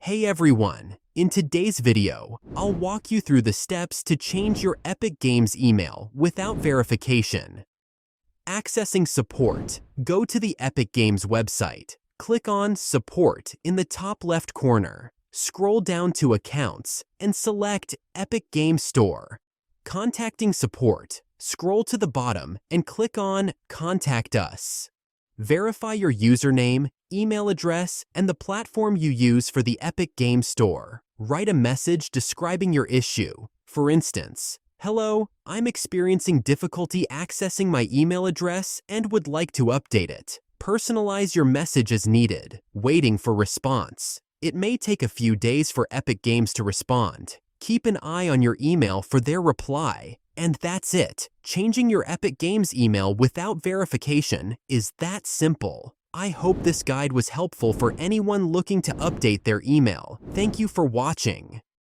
Hey everyone! In today's video, I'll walk you through the steps to change your Epic Games email without verification. Accessing support, go to the Epic Games website. Click on Support in the top left corner. Scroll down to Accounts and select Epic Games Store. Contacting support, scroll to the bottom and click on Contact Us. Verify your username, email address, and the platform you use for the Epic Games Store. Write a message describing your issue. For instance, "Hello, I'm experiencing difficulty accessing my email address and would like to update it." Personalize your message as needed, waiting for response. It may take a few days for Epic Games to respond. Keep an eye on your email for their reply. And that's it. Changing your Epic Games email without verification is that simple. I hope this guide was helpful for anyone looking to update their email. Thank you for watching.